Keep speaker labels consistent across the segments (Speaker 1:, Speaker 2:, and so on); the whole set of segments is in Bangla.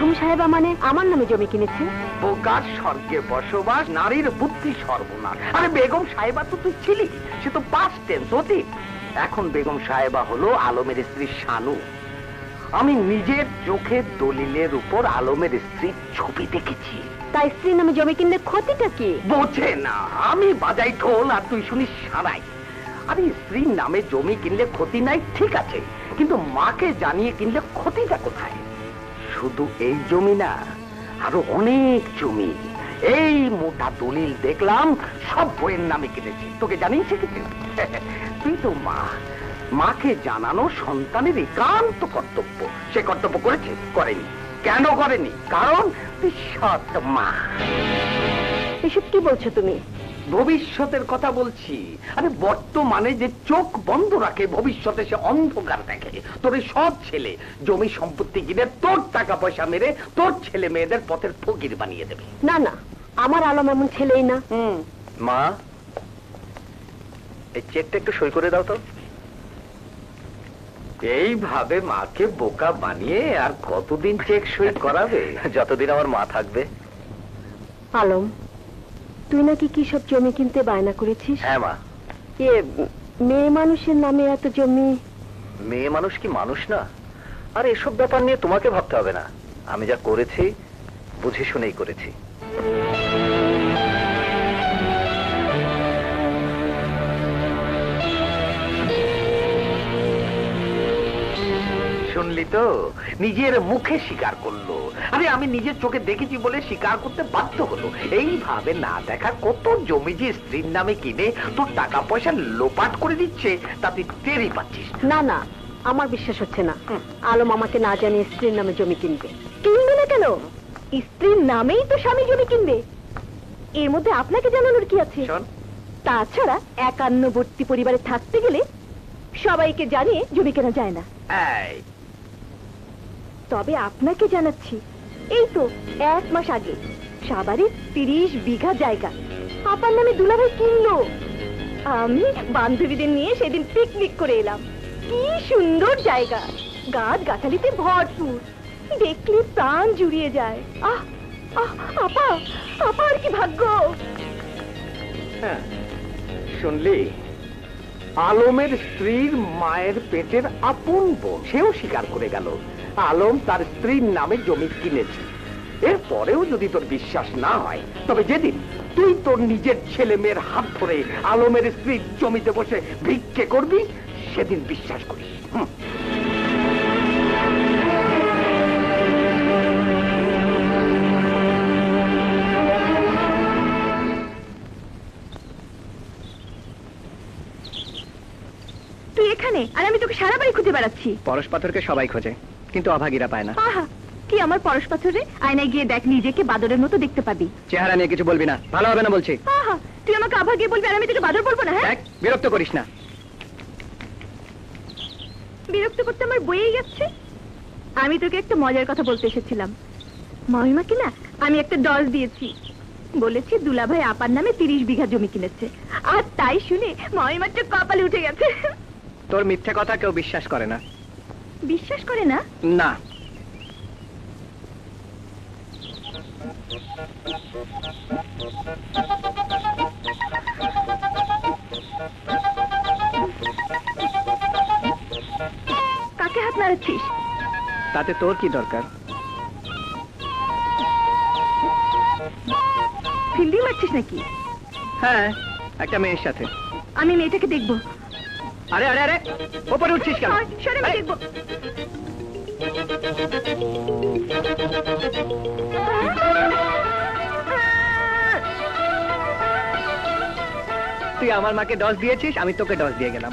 Speaker 1: বেগম সাহেবা মানে আমার নামে জমি কিনেছে?
Speaker 2: বোকার স্বর্গে বসবাস, নারীর বুদ্ধি সর্বনাশ। আরে বেগম সাহেবা তো তুই ছিলি, সে তো পাস্ট টেন্স অতীত। এখন বেগম সাহেবা হলো আলমের স্ত্রী শানু। আমি নিজের চোখে দলিলের উপর আলমের স্ত্রীর ছবি দেখেছি।
Speaker 1: তাই স্ত্রীর নামে জমি কিনলে ক্ষতিটা কি?
Speaker 2: বোঝে না, আমি বাজাই ঢোল আর তুই শুনিস সারাই। আরে স্ত্রীর নামে জমি কিনলে ক্ষতি নাই, ঠিক আছে, কিন্তু মাকে জানিয়ে কিনলে ক্ষতিটা কোথায়? শুধু এই জমি না, আরো অনেক জমি। এই মোটা দলিল দেখলাম সব বইয়ের নামে কিনেছি। তোকে জানিয়ে শিখেছি তুই তো মা, মাকে জানানো সন্তানের একান্ত কর্তব্য। সে কর্তব্য করেছে? করেনি। কেন করেনি? কারণ তুই সৎ মা।
Speaker 1: এসব কি বলছো তুমি?
Speaker 2: ভবিষ্যতের কথা বলছি। আরে বর্তমানে যে চোখ বন্ধ রাখে, ভবিষ্যতে সে অন্ধকার দেখে। তোর এই সৎ ছেলে জমি সম্পত্তি কিনে তোর টাকা পয়সা মেরে তোর ছেলে মেয়েদের পথের ফকির বানিয়ে দেবে।
Speaker 1: না না, আমার আলম এমন ছেলেই না।
Speaker 2: মা, এই চেকটা একটু সই করে দাও তো। এইভাবে মাকে বোকা বানিয়ে আর কতদিন চেক সই করাবে? যতদিন আমার মা থাকবে।
Speaker 1: আলম, তুই নাকি কি সব জমি কিনতে বায়না করেছিস?
Speaker 2: হ্যাঁ মা।
Speaker 1: মেয়ে মানুষের নামে এত জমি?
Speaker 2: মেয়ে মানুষ কি মানুষ না? আর এসব ব্যাপার নিয়ে তোমাকে ভাবতে হবে না। আমি যা করেছি বুঝে শুনেই করেছি। শুনলি তো, নিজের মুখে স্বীকার করলো। আরে আমি নিজের চোখে দেখেছি বলে স্বীকার করতে বাধ্য হলো। এইভাবে না দেখা কত জমি যে স্ত্রীর নামে কিনে তোর টাকা পয়সা লোপাট করে দিচ্ছে, তা তুই টেরই পাচ্ছিস
Speaker 1: না। না, আমার বিশ্বাস হচ্ছে না আলম আমাকে না জানিয়ে স্ত্রীর নামে জমি কিনবে। কিনবে না কেন? স্ত্রীর নামেই তো স্বামী জমি কিনবে। এর মধ্যে আপনাকে জানানোর কি আছে? তাছাড়া একান্নবর্তী পরিবারে থাকতে গেলে সবাইকে জানিয়ে জমি কেনা যায় না। তবে আপনাকে জানাচ্ছি, এই তো 1 মাস আগে সাভারে 30 বিঘা জায়গা আপার নামে দুলাভাই কিনলো। আমি বান্ধবীদের নিয়ে সেদিন পিকনিক করে এলাম। কি সুন্দর জায়গা, গাছ গাছালিতে ভরপুর, দেখলে প্রাণ জুড়িয়ে যায়। আহ আহ, আপা আপা, আর কি ভাগ্য!
Speaker 2: শুনলি, আলমের স্ত্রীর মায়ের পেটের আপন বোন, সেও স্বীকার করে গেল আলম তার স্ত্রীর নামে জমি কিনেছে। এরপরেও যদি তোর বিশ্বাস না হয়, তবে যেদিন তুই তোর নিজের ছেলে মেয়ের হাত ধরে আলমের স্ত্রীর জমিতে বসে ভিক্ষে করবি, সেদিন বিশ্বাস করিস।
Speaker 1: তুই এখানে আর আমি তোকে সারা বাড়ি খুঁজে বেড়াচ্ছি।
Speaker 3: পরশ পাথরকে সবাই খোঁজে, কিন্তু অভাগীরা পায় না।
Speaker 1: আহা, কি আমার পরশ পাথরে? আয়নায় গিয়ে দেখ, নিজেকে বাদরের মতো দেখতে পাবি।
Speaker 3: চেহারা নিয়ে কিছু বলবি না, ভালো হবে না বলছি।
Speaker 1: আহা, তুই আমাকে অভাগী বলবি আর আমি তোকে বাদর বলবো না? হ্যাঁ,
Speaker 3: বিরক্ত করিস না।
Speaker 1: বিরক্ত করতে আমার বইয়েই যাচ্ছে। আমি তোকে একটা মজার কথা বলতে এসেছিলাম। মহিমাকে না আমি একটা ডল দিয়েছি, বলেছি দুলাভাই আপার নামে 30 বিঘা জমি কিনেছে। আর তাই শুনে মহিমার তো কপালে উঠে গেছে।
Speaker 3: তোর মিথ্যে কথা কেউ বিশ্বাস করে না।
Speaker 1: বিশ্বাস করে না?
Speaker 3: না।
Speaker 1: কাকে হাত নাড়াচ্ছিস?
Speaker 3: তাতে তোর কি দরকার?
Speaker 1: ফিল্ডিং মারছিস নাকি?
Speaker 3: হ্যাঁ, একটা মেয়ের সাথে।
Speaker 1: আমি মেয়েটাকে দেখবো।
Speaker 3: আরে আরে আরে, ওপরে উঠছিস কেন?
Speaker 1: সরে, আমি দেখবো।
Speaker 3: তুই আমার মাকে ডস দিয়েছিস, আমি তোকে ডস দিয়ে গেলাম।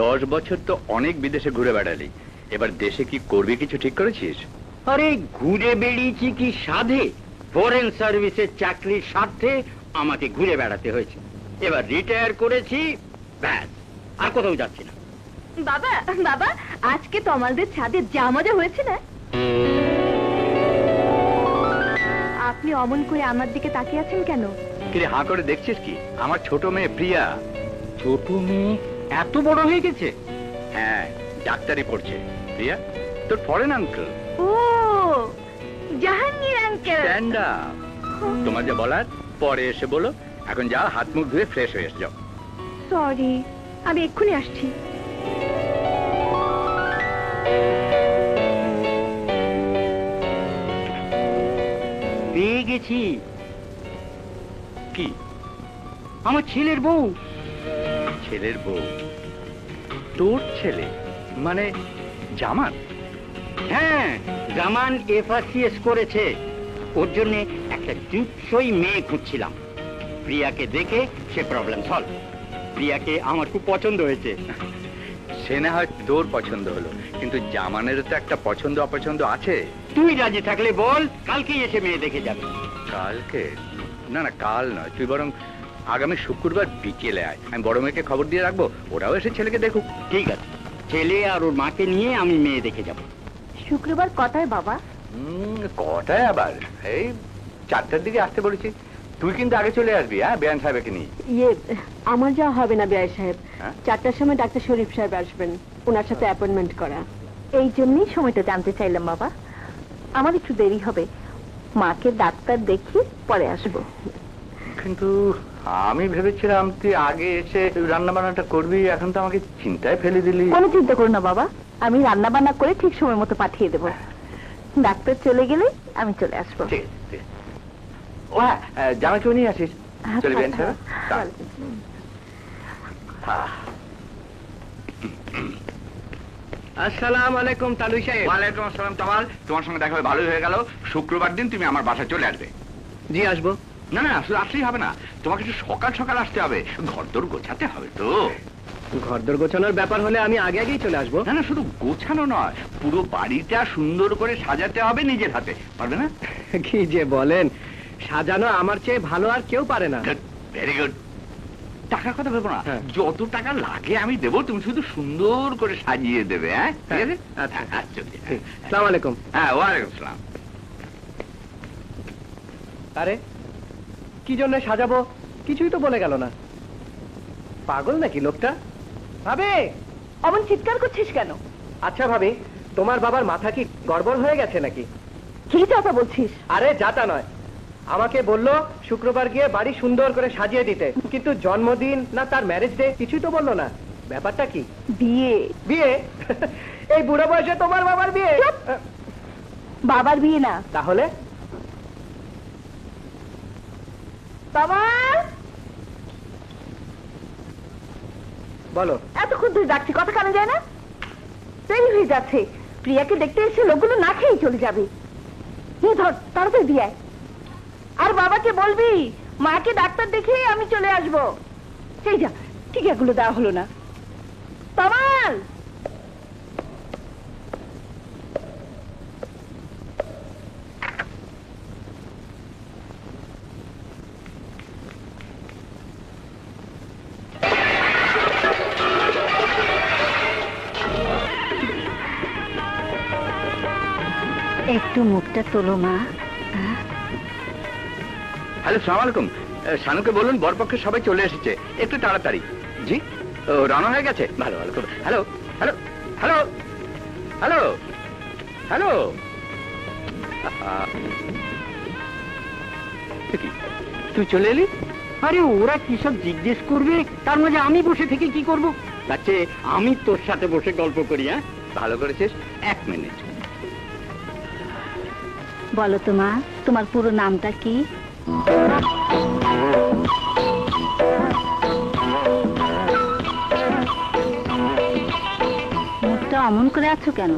Speaker 4: দশ বছর তো অনেক বিদেশে ঘুরে বেড়ালি, এবার দেশে কি করবি কিছু ঠিক করেছিস?
Speaker 5: আরে ঘুরে বেড়িয়েছি কি সাধে? ফরেন সার্ভিসের চাকরির স্বার্থে আমাকে ঘুরে বেড়াতে হয়েছে। এবার রিটায়ার করেছি, ব্যাস, আর কোথাও যাচ্ছি না।
Speaker 1: বাবা বাবা, আজকে তো আমাদের ছাদে যা মজা হয়েছে না। আপনি অমন করে আমার দিকে তাকিয়ে আছেন কেন?
Speaker 4: কিরে হাঁ করে দেখছিস কি? আমার ছোট মেয়ে প্রিয়া।
Speaker 5: ছোট মেয়ে এত বড় হয়ে গেছে?
Speaker 4: হ্যাঁ, ডাক্তারি পড়ছে। প্রিয়া তোর ফরেন আঙ্কেল।
Speaker 1: ও জাহাঙ্গীর আঙ্কেল।
Speaker 4: Stand up. তোমার যা বলার পরে এসে বলো। এখন যাও, হাত মুখ ধুয়ে ফ্রেশ হয়ে এসে যাও।
Speaker 1: সরি, আমি এক্ষুনি আসছি।
Speaker 5: পেয়ে গেছি।
Speaker 4: কি?
Speaker 5: আমার ছেলের বউ।
Speaker 4: ছেলের বউ? তোর ছেলে মানে জামান?
Speaker 5: হ্যাঁ, জামান FRCS করেছে। ওর জন্য একটা জুৎসই মেয়ে খুঁজছিলাম। প্রিয়াকে দেখে সে প্রবলেম সলভ। প্রিয়াকে আমার খুব পছন্দ হয়েছে।
Speaker 4: সে না হয় তোর পছন্দ হলো, কিন্তু জামানেরও তো একটা পছন্দ অপছন্দ আছে।
Speaker 5: তুই রাজি থাকলে বল, কালকেই এসে মেয়ে দেখে যাবে।
Speaker 4: কালকে? না না, কাল নয়, তুই বরং আগামী শুক্রবার বিকেলে আয়। আমি বড় মেয়েকে খবর দিয়ে রাখবো, ওরাও এসে ছেলেকে দেখুক।
Speaker 5: ঠিক আছে, ছেলে আর ওর মাকে নিয়ে আমি মেয়ে দেখে যাব।
Speaker 1: শুক্রবার কটায় বাবা?
Speaker 4: কটায় আবার? এই 4টার দিকে আসতে বলেছি। তুই কিন্তু আগে চলে আসবি, হ্যাঁ, বেয়ান সাহেবকে নিয়ে।
Speaker 1: আমার যা হবে না বেয়াই সাহেব।
Speaker 4: হ্যাঁ?
Speaker 1: 4টার সময় ডাক্তার শরীফ সাহেব আসবেন, ওনার সাথে অ্যাপয়েন্টমেন্ট করা। এই জন্যই সময়টা জানতে চাইলাম বাবা। আমার একটু দেরি হবে, মাকে ডাক্তার দেখি পরে আসবো।
Speaker 4: কিন্তু আমি ভেবেছিলাম তুই আগে এসে রান্না বান্নাটা করবি, এখন তো আমাকে চিন্তায় ফেলে দিলি।
Speaker 1: কোনো চিন্তা করো না বাবা, আমি রান্না বান্না করে ঠিক সময় মতো পাঠিয়ে দেবো। ডাক্তার চলে গেলে আমি চলে আসবো।
Speaker 4: ঠিক আছে, ঠিক আছে। ও হ্যাঁ, জামা কেউ নিয়ে আসিস। চলে বেয়ান সাহেব।
Speaker 3: আসসালামু আলাইকুম তালুই সাহেব।
Speaker 4: ওয়ালাইকুম আসসালাম কামাল, তোমার সঙ্গে দেখা হয়ে ভালোই হয়ে গেল। শুক্রবার দিন তুমি আমার বাসায় চলে আসবে।
Speaker 3: জি আসবো।
Speaker 4: না না, শুধু আসলেই হবে না, তোমাকে একটু সকাল সকাল আসতে হবে, ঘরদোর গোছাতে হবে তো।
Speaker 3: ঘরদোর গোছানোর ব্যাপার হলে আমি আগে আগেই চলে আসবো।
Speaker 4: না না, শুধু গোছানো নয়, পুরো বাড়িটা সুন্দর করে সাজাতে হবে নিজের হাতে, পারবে না?
Speaker 3: কি যে বলেন, সাজানো আমার চেয়ে ভালো আর কেউ পারে না।
Speaker 4: Very good. টাকার কথা ভেবো না,
Speaker 3: হ্যাঁ।
Speaker 4: যত টাকা লাগে আমি দেবো, তুমি শুধু সুন্দর করে সাজিয়ে দেবে। হ্যাঁ, ঠিক আছে?
Speaker 3: আচ্ছা।
Speaker 4: আচ্ছা,
Speaker 3: আসসালামু আলাইকুম।
Speaker 4: হ্যাঁ, ওয়ালাইকুম আসসালাম।
Speaker 3: আরে কি জন্য সাজাবো কিছুই তো বলে গেল না। পাগল নাকি লোকটা? ভাবে,
Speaker 1: অমন চিৎকার করছিস কেন?
Speaker 3: আচ্ছা ভাবি, তোমার বাবার মাথা কি গড়বড় হয়ে গেছে নাকি?
Speaker 1: কি কথা বলছিস?
Speaker 3: আরে যাতা নয়, আমাকে বললো শুক্রবার গিয়ে বাড়ি সুন্দর করে সাজিয়ে দিতে, কিন্তু জন্মদিন না তার ম্যারেজ ডে কিছুই তো বললো না। ব্যাপারটা কি?
Speaker 1: বিয়ে।
Speaker 3: বিয়ে? এই বুড়ো বয়সে তোমার বাবার বিয়ে?
Speaker 1: বাবার বিয়ে না।
Speaker 3: তাহলে?
Speaker 1: বাবা,
Speaker 3: বলো।
Speaker 1: এতক্ষণ ধরে ডাকছি, কথা কানে যায় না? দেরি হয়ে যাচ্ছে, প্রিয়াকে দেখতে এসে লোকগুলো না খেয়ে চলে যাবে। এই ধর, তাড়াতাড়ি দিয়ে আয়। আর বাবাকে বলবি মাকে ডাক্তার দেখে আমি চলে আসবো। সেই যা, টিকাগুলো দেওয়া হলো না। তমাল, একটু মুখটা তোলো মা।
Speaker 4: হ্যালো, সালাম আলাইকুম। শানুকে বলুন বরপক্ষে সবাই চলে এসেছে, একটু তাড়াতাড়ি। জি, ও রানা হয়ে গেছে? ভালো ভালো। Hello hello hello hello hello. তুই চলে এলি?
Speaker 5: আরে ওরা কি সব জিজ্ঞেস করবে, তার মাঝে আমি বসে থেকে কি করব? তাচ্ছে আমি তোর সাথে বসে গল্প করি। হ্যাঁ,
Speaker 4: ভালো করেছিস। 1 মিনিট।
Speaker 1: বলো তো মা, তোমার পুরো নামটা কি? মুখটা অমন করে আছো কেন?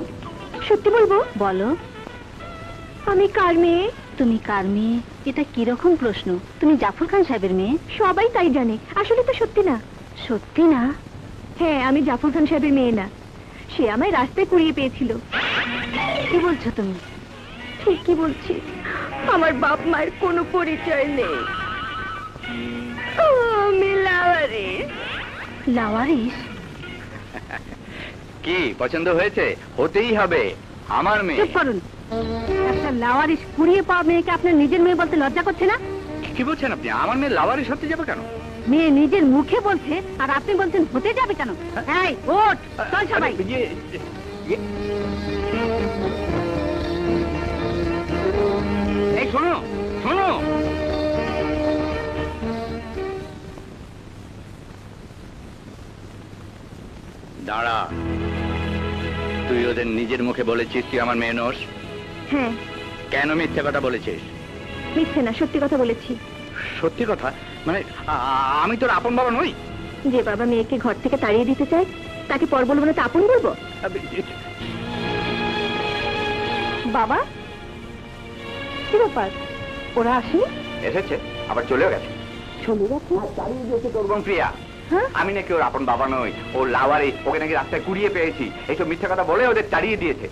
Speaker 1: সত্যি বলবো? বলো। আমি কার মেয়ে? তুমি কার মেয়ে? এটা কিরকম প্রশ্ন? তুমি জাফর খান সাহেবের মেয়ে। সবাই তাই জানে, আসলে তো সত্যি না। সত্যি না? হ্যাঁ, আমি জাফর খান সাহেবের মেয়ে না। সে আমায় রাস্তায় কুড়িয়ে পেয়েছিল। কি বলছো তুমি? ঠিকই বলছি, আমার বাপ মায়ের কোনো পরিচয় নেই। আমি লাওয়ারিস। লাওয়ারিস?
Speaker 4: কি পছন্দ হয়েছে? হতেই হবে, আমার মেয়ে।
Speaker 1: চুপ করুন। একটা লাওয়ারিস কুড়িয়ে পাওয়া মেয়েকে আপনার নিজের মেয়ে বলতে লজ্জা করছে না?
Speaker 4: কি বলছেন আপনি? আমার মেয়ে লাভারি সত্যি যাবে কেন?
Speaker 1: মেয়ে নিজের মুখে বলছে আর আপনি বলছেন হতে যাবে কেন? এই ওঠ, চল সবাই।
Speaker 4: এই শোনো শোনো, দাঁড়া। তুই ওদের নিজের মুখে বলেছিস তুই আমার মেয়ে নোস?
Speaker 1: হ্যাঁ।
Speaker 4: কেন মিথ্যে কথা বলেছিস?
Speaker 1: মিথ্যে না, সত্যি কথা বলেছি।
Speaker 4: সত্যি কথা মানে আমি তোর আপন বাবা নই?
Speaker 1: যে বাবা মেয়েকে ঘর থেকে তাড়িয়ে দিতে চায় তাকে পর বলবো না, তা আপন বলবো? বাবা, কি ব্যাপার? ওরা আসেনি?
Speaker 4: এসেছে, আবার চলেও গেছে।
Speaker 1: চলে গেছে?
Speaker 4: তাড়িয়ে দিয়েছে তোর বোন প্রিয়া।
Speaker 1: হ্যাঁ?
Speaker 4: আমি নাকি ওর আপন বাবা নই, ও লাভারি, ওকে নাকি রাস্তায় কুড়িয়ে পেয়েছি, এইসব মিথ্যে কথা বলে ওদের তাড়িয়ে দিয়েছে।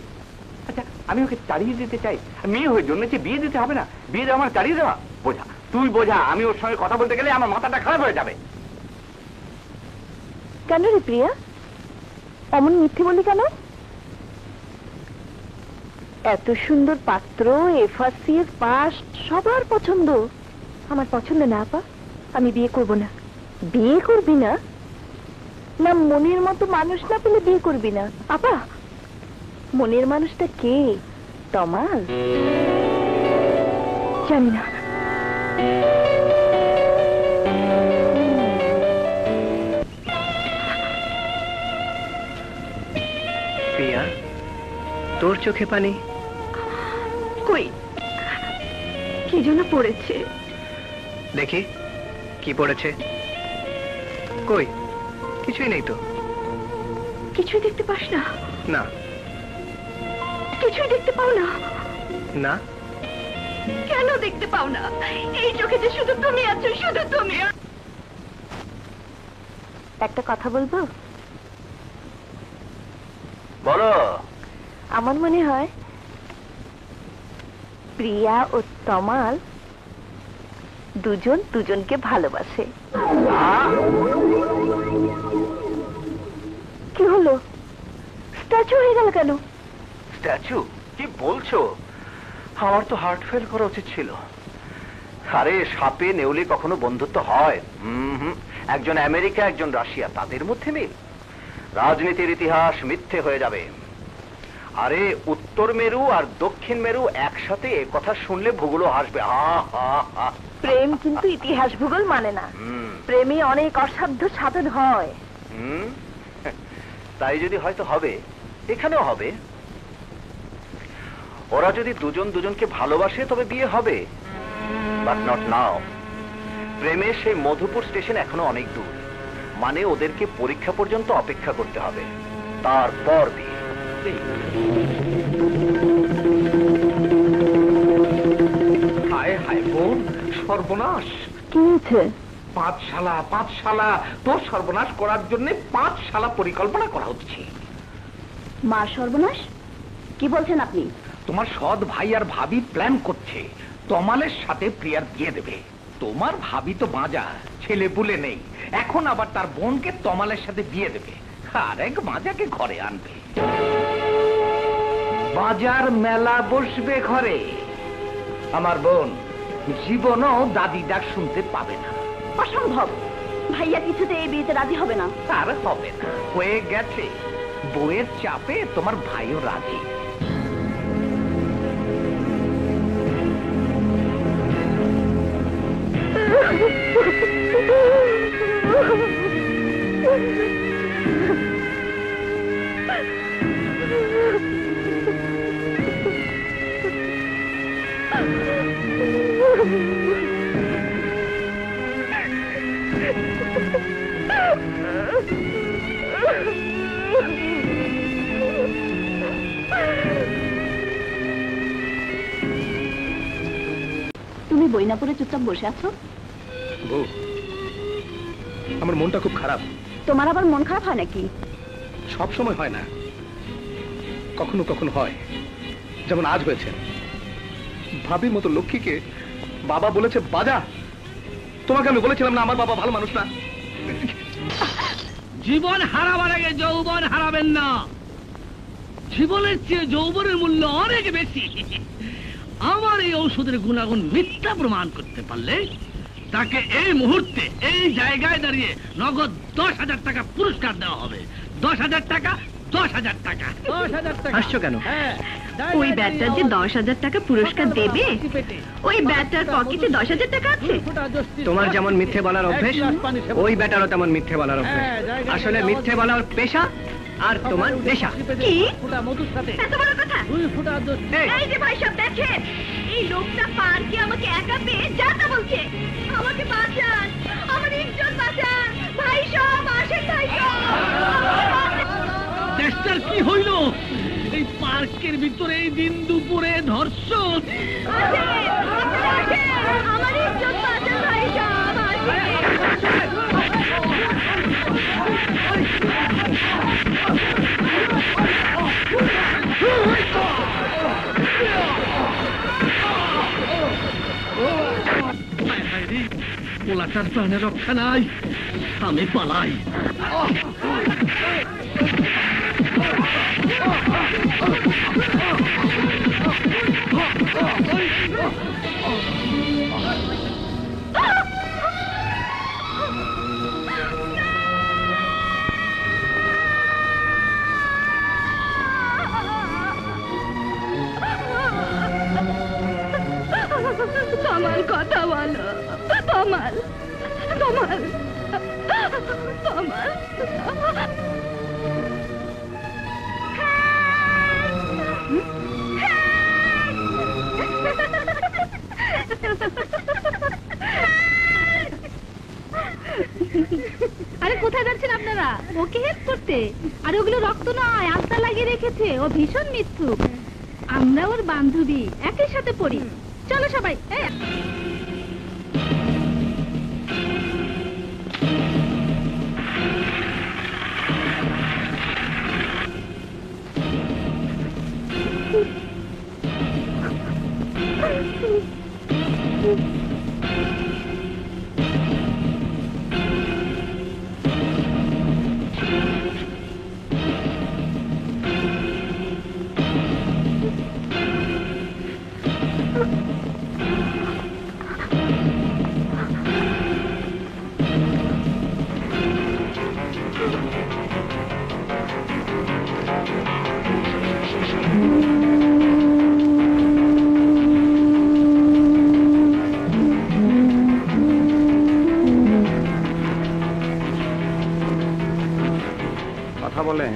Speaker 4: আচ্ছা, আমি ওকে তাড়িয়ে দিতে চাই? মেয়ে হয়ে জন্মেছে, বিয়ে দিতে হবে না? বিয়ে দেওয়া আমার তাড়িয়ে দেওয়া? বোঝা, তুই বোঝা। আমি ওর সঙ্গে কথা বলতে গেলে আমার মাথাটা খারাপ হয়ে যাবে।
Speaker 1: কেন রে প্রিয়া, অমন মিথ্যে বলি কেন? এত সুন্দর পাত্র, এফআরসি এর পাস, সবার পছন্দ। আমার পছন্দ না আপা, আমি বিয়ে করব না। বিয়ে করবি না? না মনের মতো মানুষ না পেলে বিয়ে করবি না? আপা, মনের মানুষটা কে? তমাল? জানি না।
Speaker 3: প্রিয়া, তোর চোখে পানি?
Speaker 1: কই, কি জন্য পড়েছে?
Speaker 3: দেখি কি পড়েছে। কই, কিছুই নেই তো।
Speaker 1: কিছুই দেখতে পাস না?
Speaker 3: না।
Speaker 1: কিছুই দেখতে পাও না?
Speaker 3: না।
Speaker 1: কেন দেখতে পাও না? এই চোখে যে শুধু তুমি আছো, শুধু তুমি। একটা কথা বলবো?
Speaker 4: বলো।
Speaker 1: আমার মনে হয় প্রিয়া ও তমাল দুজন দুজনকে ভালোবাসে। কি হলো? স্ট্যাচু হয়ে গেল কেন?
Speaker 2: স্ট্যাচু? কি বলছো? আমার তো হার্ট ফেল করা উচিত ছিল। আরে সাপে নেউলে কখনো বন্ধুত্ব হয়? একজন আমেরিকা, একজন রাশিয়া, তাদের মধ্যে মিল? রাজনীতির ইতিহাস মিথ্যে হয়ে যাবে। আরে উত্তর মেরু আর দক্ষিণ মেরু একসাথে এ কথা শুনলে ভূগোল হাসবে।
Speaker 1: প্রেম কিন্তু ইতিহাস ভূগোল মানে না। প্রেমে অনেক অসাধ্য সাধন হয়।
Speaker 2: তাই যদি হয়তো হবে, এখানেও হবে। ওরা যদি দুজন দুজনকে ভালোবাসে তবে বিয়ে হবে, বাট নট নাও। প্রেমের সেই মধুপুর স্টেশন এখনো অনেক দূর, মানে ওদেরকে পরীক্ষা পর্যন্ত অপেক্ষা করতে হবে, তারপর বিয়ে। হায় হায় বোন, সর্বনাশ!
Speaker 1: কি হয়েছে?
Speaker 2: পাঁচশালা তোর সর্বনাশ করার জন্য 5 শালা পরিকল্পনা করা হচ্ছে।
Speaker 1: মা সর্বনাশ? কি বলছেন আপনি?
Speaker 2: তোমার সৎ ভাই আর ভাবি প্ল্যান করছে তমালের সাথে প্রিয়ার বিয়ে দেবে। তোমার ভাবি তো বাঁজা, ছেলে পুলে নেই, এখন আবার তার বোনকে তমালের সাথে বিয়ে দেবে, আর এক বাঁজাকে ঘরে আনবে। বাজার মেলা বসবে ঘরে। আমার বোন জীবনও দাদি ডাক শুনতে পাবে না।
Speaker 1: অসম্ভব, ভাইয়া কিছুতে এই বিয়েতে রাজি হবে না।
Speaker 2: তার হবে না, হয়ে গেছে। বউয়ের চাপে তোমার ভাইও রাজি।
Speaker 1: তুমি বই না পড়ে চুপচাপ বসে আছো?
Speaker 3: বউ, আমার মনটা খুব খারাপ।
Speaker 1: তোমার আবার মন খারাপ হয় নাকি?
Speaker 3: সব সময় হয় না, কখনো কখনো হয়, যেমন আজ হয়েছে। ভাবির মতো লক্ষ্মীকে বাবা বলেছে বাজা। তোমাকে আমি বলেছিলাম না আমার বাবা ভালো মানুষ না?
Speaker 6: জীবন হারাবার আগে যৌবন হারাবেন না। জীবনের চেয়ে যৌবনের মূল্য অনেক বেশি। আমার এই ঔষধের গুণাগুণ মিথ্যা প্রমাণ করতে পারলে তাকে এই মুহূর্তে এই জায়গায় দাঁড়িয়ে নগদ 10,000 টাকা পুরস্কার দেওয়া হবে। 10,000 টাকা, 10,000 টাকা, 10,000 টাকা।
Speaker 3: হাসছো কেন?
Speaker 1: ওই ব্যাটার যে 10,000 টাকা পুরস্কার দেবে, ওই ব্যাটার পকেটে 10,000 টাকা আছে।
Speaker 3: তোমার যেমন মিথ্যে বলার অভ্যেস, ওই ব্যাটারও তেমন মিথ্যে বলার অভ্যেস। আসলে মিথ্যে বলার পেশা আর তোমার নেশা।
Speaker 1: কি?
Speaker 6: মধুর সাথে
Speaker 1: এত বড় কথা?
Speaker 6: 2 ফুটা
Speaker 1: এই যে ভাই সব দেখেন, এই লোকটা পার্কে আমাকে একা পেয়ে যা তা বলছে। আমাকে বাঁচান, আমার ইজ্জত বাঁচান, ভাই সব আসেন, ভাই সব।
Speaker 6: দেশটার কি হইল? এই পার্কের ভিতরে এই দিন দুপুরে ধর্ষণ।
Speaker 1: আসেন, আসেন, আমার ইজ্জত বাঁচান, ভাই সব
Speaker 6: পোলাটার প্রাণে রক্ষা নাই, আমি পালাই।
Speaker 1: কমাল, কথা বলো কমাল, কমাল, কমাল।
Speaker 7: আরে কোথায় যাচ্ছেন আপনারা? ওকে হেল্প করতে? আর ওগুলো রক্ত নয়, আস্থা লাগিয়ে রেখেছে। ও ভীষণ মিথ্যুক। আমরা ওর বান্ধবী, একই সাথে পড়ি। চলো সবাই।
Speaker 2: কথা বলেন,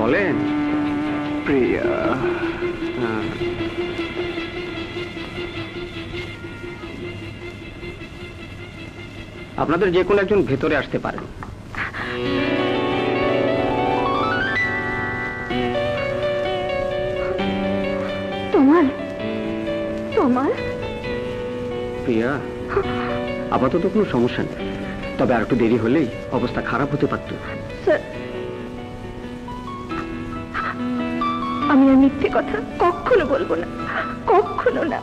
Speaker 2: বলেন প্রিয়া। আপনাদের যে কোনো একজন ভেতরে আসতে পারেন।
Speaker 1: তোমার, তোমার
Speaker 2: প্রিয়া, আপাতত কোনো সমস্যা নেই, তবে আর একটু দেরি হলেই অবস্থা খারাপ হতে পারত।
Speaker 1: স্যার, আমি আর মিথ্যে কথা কখনো বলবো না, কখনো না।